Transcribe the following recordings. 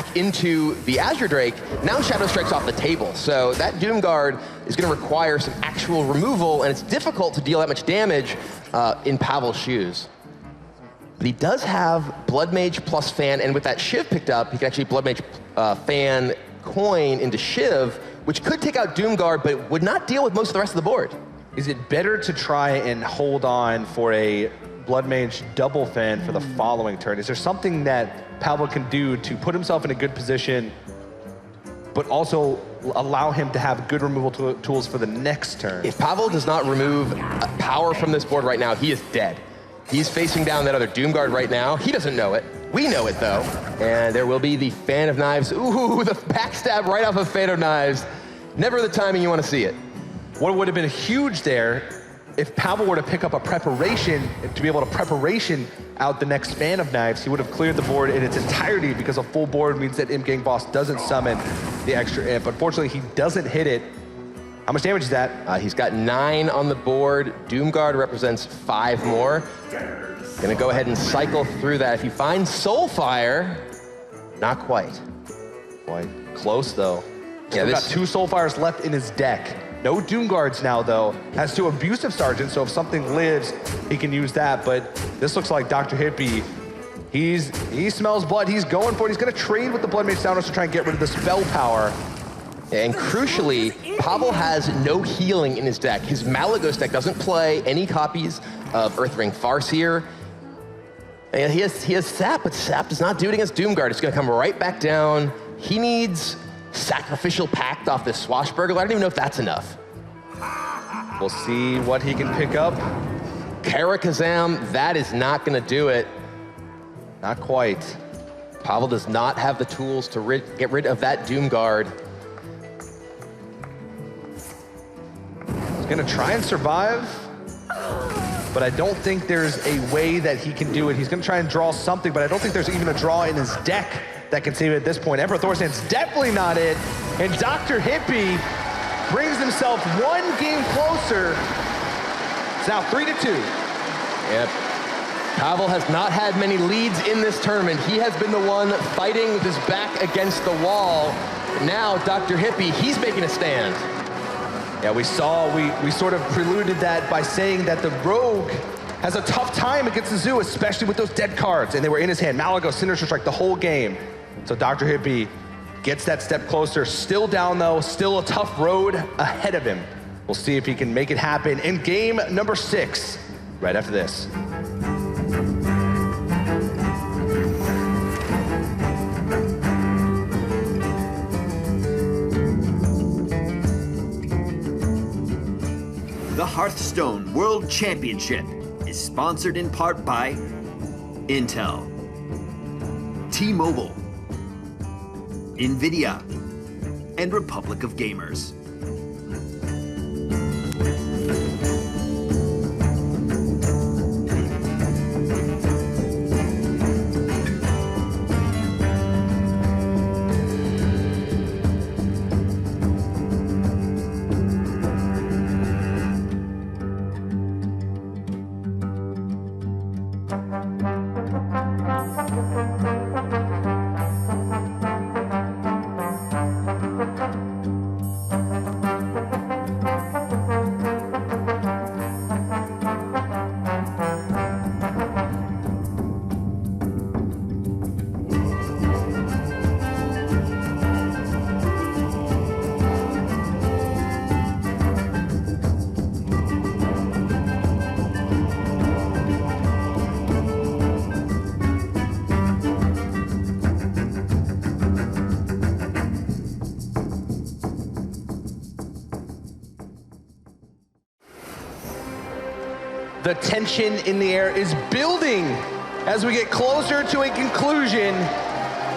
back into the Azure Drake, now Shadow Strike's off the table. So that Doomguard is going to require some actual removal, and it's difficult to deal that much damage in Pavel's shoes. But he does have Blood Mage plus Fan, and with that Shiv picked up, he can actually Blood Mage Fan coin into Shiv, which could take out Doomguard, but would not deal with most of the rest of the board. Is it better to try and hold on for a Blood Mage double Fan for the following turn? Is there something that Pavel can do to put himself in a good position, but also allow him to have good removal tools for the next turn? If Pavel does not remove power from this board right now, he is dead. He's facing down that other Doomguard right now. He doesn't know it. We know it, though. And there will be the Fan of Knives. Ooh, the backstab right off of Fan of Knives. Never the timing you want to see it. What would have been huge there if Pavel were to pick up a preparation, to be able to preparation out the next Fan of Knives, he would have cleared the board in its entirety, because a full board means that Imp Gang Boss doesn't summon the extra Imp. Unfortunately, he doesn't hit it. How much damage is that? He's got 9 on the board. Doomguard represents 5 more. Gonna go ahead and cycle through that. If you find Soulfire, not quite. Quite close, though. Yeah, He's got 2 Soulfires left in his deck. No Doomguards now, though. Has 2 Abusive Sergeants, so if something lives, he can use that. But this looks like Dr. Hippie. He smells blood. He's going for it. He's going to trade with the Blood Mage Sounders to try and get rid of the spell power. And crucially, Pavel has no healing in his deck. His Malagos deck doesn't play any copies of Earthring Farseer. And he has Sap, but Sap does not do it against Doomguard. It's going to come right back down. He needs Sacrificial Pact off this Swashbuckler. I don't even know if that's enough. We'll see what he can pick up. Karakazam, that is not going to do it. Not quite. Pavel does not have the tools to get rid of that Doomguard. He's going to try and survive, but I don't think there's a way that he can do it. He's going to try and draw something, but I don't think there's even a draw in his deck that can save it at this point. Emperor Thorstein's definitely not it, and Dr. Hippie brings himself 1 game closer. It's now 3-2. Yep. Pavel has not had many leads in this tournament. He has been the one fighting with his back against the wall. Now, Dr. Hippie, he's making a stand. Yeah, we sort of preluded that by saying that the Rogue has a tough time against the Zoo, especially with those dead cards, and they were in his hand. Malagos, Sinister Strike the whole game. So Dr. Hippie gets that step closer. Still down, though. Still a tough road ahead of him. We'll see if he can make it happen in game number 6, right after this. The Hearthstone World Championship is sponsored in part by Intel, T-Mobile, NVIDIA, and Republic of Gamers. The tension in the air is building as we get closer to a conclusion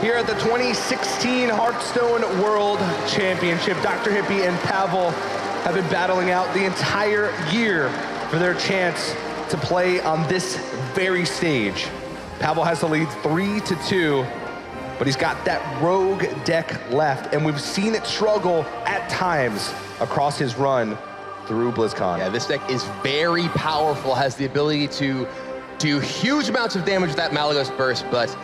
here at the 2016 Hearthstone World Championship. Dr. Hippie and Pavel have been battling out the entire year for their chance to play on this very stage. Pavel has the lead 3-2, but he's got that rogue deck left, and we've seen it struggle at times across his run through Blizzcon. Yeah, this deck is very powerful, has the ability to do huge amounts of damage with that Malagos Burst, but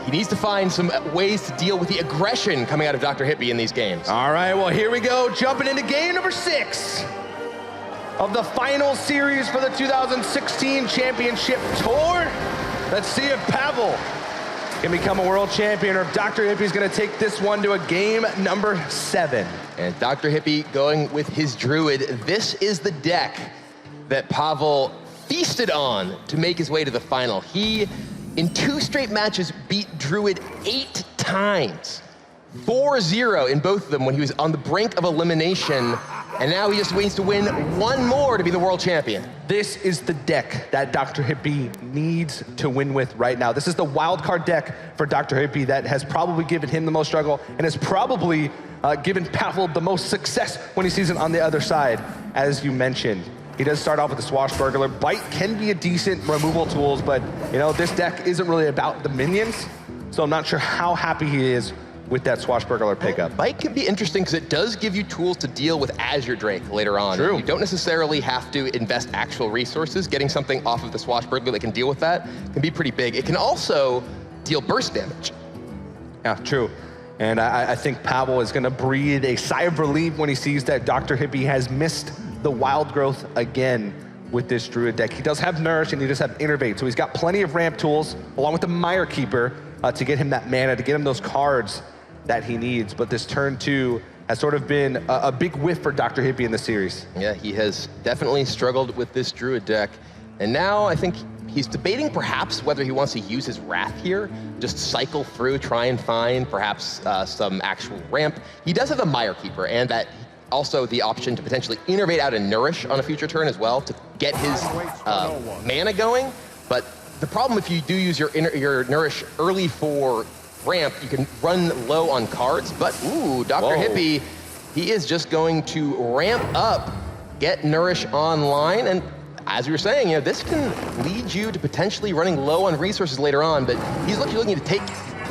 he needs to find some ways to deal with the aggression coming out of Dr. Hippie in these games. All right, well, here we go, jumping into game number 6 of the final series for the 2016 Championship Tour. Let's see if Pavel can become a world champion, or if Dr. Hippie's gonna take this one to a game number 7. And Dr. Hippie going with his Druid. This is the deck that Pavel feasted on to make his way to the final. He, in 2 straight matches, beat Druid 8 times. 4-0 in both of them when he was on the brink of elimination, and now he just needs to win 1 more to be the world champion. This is the deck that Dr. Hippie needs to win with right now. This is the wildcard deck for Dr. Hippie that has probably given him the most struggle and has probably given Pavel the most success when he sees it on the other side, as you mentioned. He does start off with the Swashbuckler. Bite can be a decent removal tools, but you know, this deck isn't really about the minions, so I'm not sure how happy he is with that Swashbuckler pickup. Bite can be interesting because it does give you tools to deal with Azure Drake later on. True. You don't necessarily have to invest actual resources. Getting something off of the Swashbuckler that can deal with that can be pretty big. It can also deal burst damage. Yeah, true. And I think Pavel is gonna breathe a sigh of relief when he sees that Dr. Hippie has missed the wild growth again with this Druid deck. He does have Nourish and he does have Innervate, so he's got plenty of ramp tools along with the Mire Keeper to get him that mana, to get him those cards that he needs. But this turn 2 has sort of been a big whiff for Dr. Hippie in the series. Yeah, he has definitely struggled with this Druid deck. And now I think he's debating perhaps whether he wants to use his Wrath here, just cycle through, try and find perhaps some actual ramp. He does have the Mire Keeper, and that also the option to potentially Innervate out and Nourish on a future turn as well to get his mana going. But the problem if you do use your Nourish early for ramp, you can run low on cards, but ooh, Dr. Hippie, he is just going to ramp up, get Nourish online, and as we were saying, you know, this can lead you to potentially running low on resources later on, but he's looking to take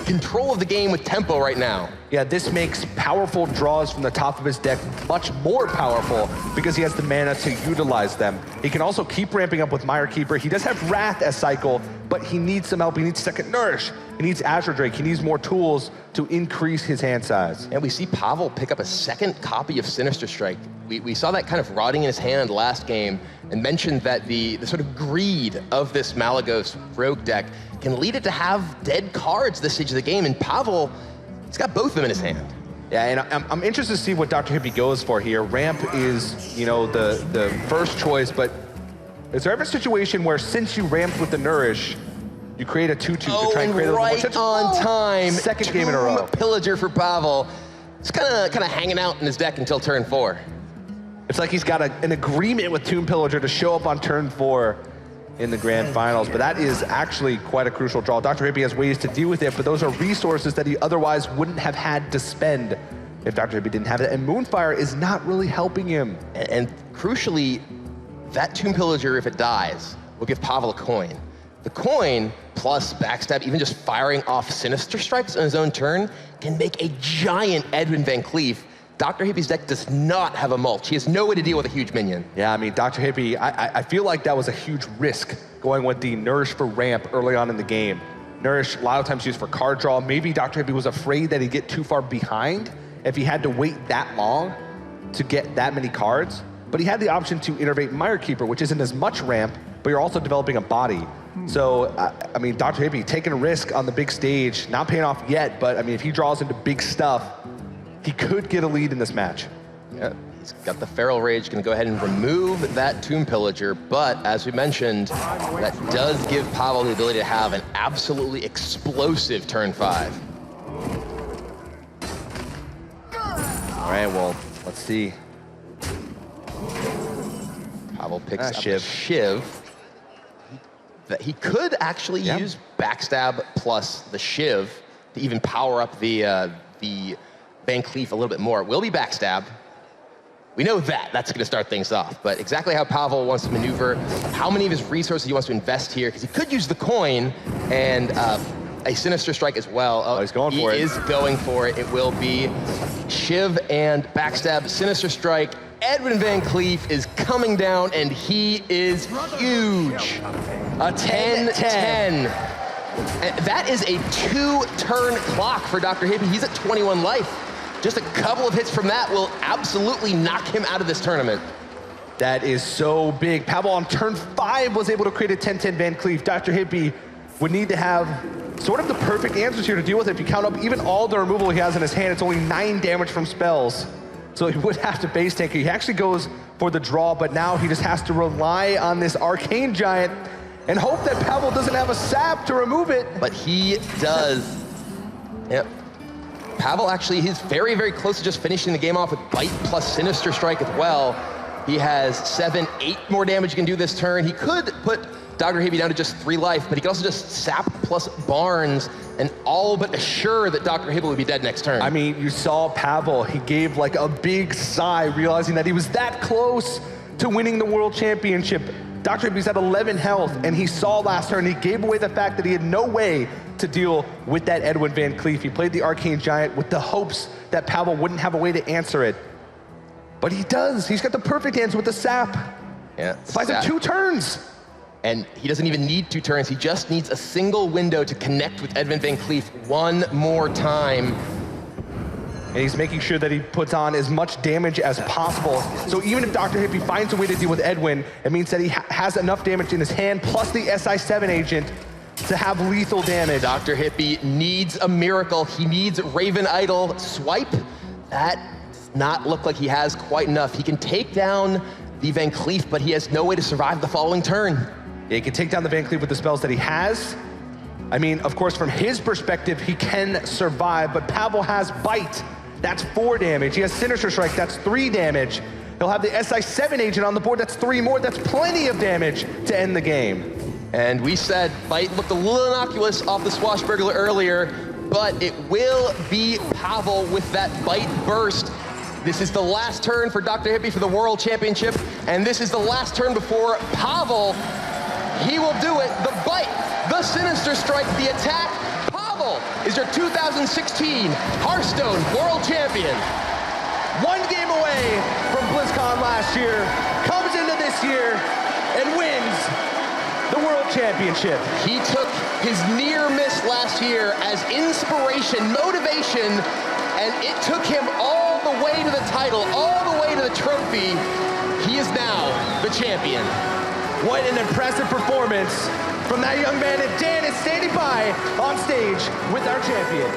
control of the game with tempo right now. Yeah, this makes powerful draws from the top of his deck much more powerful because he has the mana to utilize them. He can also keep ramping up with Mire Keeper. He does have Wrath as cycle, but he needs some help. He needs second Nourish. He needs Azure Drake. He needs more tools to increase his hand size. And we see Pavel pick up a second copy of Sinister Strike. We saw that kind of rotting in his hand last game and mentioned that the sort of greed of this Malagos rogue deck can lead it to have dead cards this stage of the game, and Pavel, he's got both of them in his hand. Yeah, and I'm interested to see what Dr. Hippie goes for here. Ramp is, you know, the first choice, but is there ever a situation where since you ramped with the Nourish, you create a 2/2 to try and create a right little on time. Second game in a row. Pillager for Pavel. It's kind of hanging out in his deck until turn 4. It's like he's got an agreement with Tomb Pillager to show up on turn 4 in the grand finals, but that is actually quite a crucial draw. Dr. Hippie has ways to deal with it, but those are resources that he otherwise wouldn't have had to spend if Dr. Hippie didn't have it, and Moonfire is not really helping him. And crucially, that Tomb Pillager, if it dies, will give Pavel a coin. The coin, plus Backstab, even just firing off Sinister Strikes on his own turn, can make a giant Edwin Van Cleef. Dr. Hippie's deck does not have a mulch. He has no way to deal with a huge minion. Yeah, I mean, Dr. Hippie, I feel like that was a huge risk going with the Nourish for ramp early on in the game. Nourish, a lot of times used for card draw. Maybe Dr. Hippie was afraid that he'd get too far behind if he had to wait that long to get that many cards. But he had the option to Innervate Mire Keeper, which isn't as much ramp, but you're also developing a body. So, I mean, Dr. Hippie taking a risk on the big stage, not paying off yet, but I mean, if he draws into big stuff, he could get a lead in this match. Yeah, he's got the Feral Rage, gonna go ahead and remove that Tomb Pillager, but as we mentioned, that does give Pavel the ability to have an absolutely explosive turn 5. All right, well, let's see. Pavel picks up Shiv. a Shiv. That he could actually use Backstab plus the Shiv to even power up the Van Cleef a little bit more. It will be Backstab. We know that. That's going to start things off. But exactly how Pavel wants to maneuver, how many of his resources he wants to invest here, because he could use the coin and a Sinister Strike as well. Oh, he's going for it. He is going for it. It will be Shiv and Backstab, Sinister Strike. Edwin Van Cleef is coming down, and he is huge. A 10-10. And that is a 2-turn clock for Dr. Hippie. He's at 21 life. Just a couple of hits from that will absolutely knock him out of this tournament. That is so big. Pavel on turn 5 was able to create a 10-10 Van Cleef. Dr. Hippie would need to have sort of the perfect answers here to deal with it. If you count up even all the removal he has in his hand, it's only 9 damage from spells. So he would have to base tank. He actually goes for the draw, but now he just has to rely on this Arcane Giant and hope that Pavel doesn't have a sap to remove it. But he does. Yep. Pavel actually, he's very, very close to just finishing the game off with Bite plus Sinister Strike as well. He has 7, 8 more damage he can do this turn. He could put Dr. Hippie down to just 3 life, but he can also just sap plus Barnes and all but assure that Dr. Hippie would be dead next turn. I mean, you saw Pavel, he gave like a big sigh, realizing that he was that close to winning the World Championship. Dr. Hippie's at 11 health, and he saw last turn, he gave away the fact that he had no way to deal with that Edwin Van Cleef. He played the Arcane Giant with the hopes that Pavel wouldn't have a way to answer it. But he does. He's got the perfect answer with the sap. Yeah, buys him 2 turns. And he doesn't even need 2 turns. He just needs a single window to connect with Edwin Van Cleef one more time. And he's making sure that he puts on as much damage as possible. So even if Dr. Hippie finds a way to deal with Edwin, it means that he has enough damage in his hand, plus the SI7 agent, to have lethal damage. Dr. Hippie needs a miracle. He needs Raven Idol swipe. That does not look like he has quite enough. He can take down the Van Cleef, but he has no way to survive the following turn. Yeah, he can take down the Van Cleef with the spells that he has. I mean, of course, from his perspective, he can survive, but Pavel has Bite. That's 4 damage. He has Sinister Strike, that's 3 damage. He'll have the SI7 agent on the board, that's 3 more. That's plenty of damage to end the game. And we said Bite looked a little innocuous off the Swashbuckler earlier, but it will be Pavel with that Bite burst. This is the last turn for Dr. Hippie for the World Championship, and this is the last turn before Pavel. He will do it. The Bite, the Sinister Strike, the attack. Pavel is your 2016 Hearthstone World Champion. 1 game away from Blizzcon last year, comes into this year and wins the World Championship. He took his near miss last year as inspiration, motivation, and it took him all the way to the title, all the way to the trophy. He is now the champion. What an impressive performance from that young man, and Dan is standing by on stage with our champion.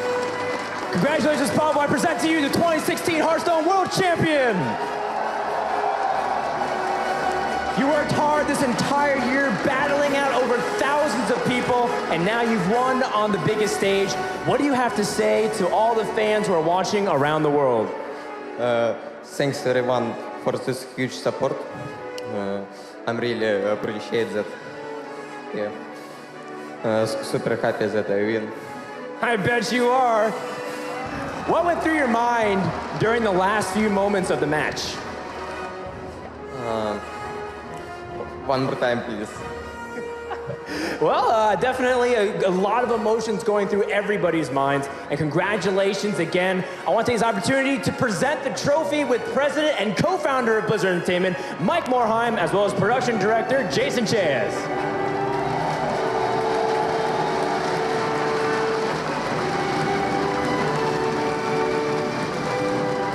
Congratulations, Pavel. I present to you the 2016 Hearthstone World Champion. You worked hard this entire year, battling out over thousands of people, and now you've won on the biggest stage. What do you have to say to all the fans who are watching around the world? Thanks everyone for this huge support. I'm really appreciate that. Yeah. Super happy that I win. I bet you are. What went through your mind during the last few moments of the match? One more time, please. Well, definitely a lot of emotions going through everybody's minds. And congratulations again. I want to take this opportunity to present the trophy with president and co-founder of Blizzard Entertainment, Mike Morheim, as well as production director, Jason Chaz.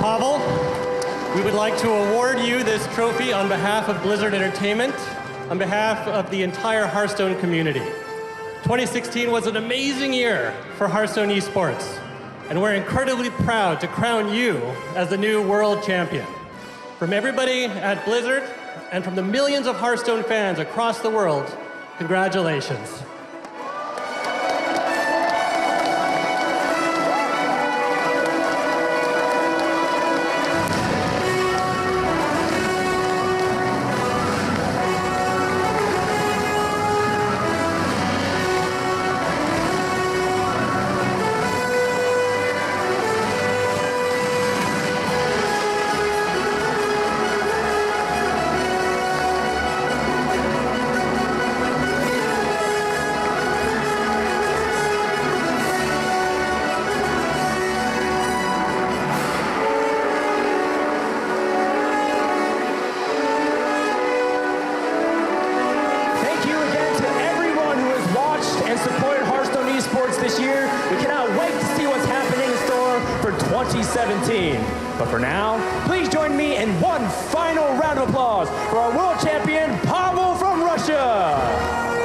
Pavel, we would like to award you this trophy on behalf of Blizzard Entertainment, on behalf of the entire Hearthstone community. 2016 was an amazing year for Hearthstone esports, and we're incredibly proud to crown you as the new world champion. From everybody at Blizzard and from the millions of Hearthstone fans across the world, congratulations. 2017. But for now, please join me in one final round of applause for our world champion, Pavel from Russia.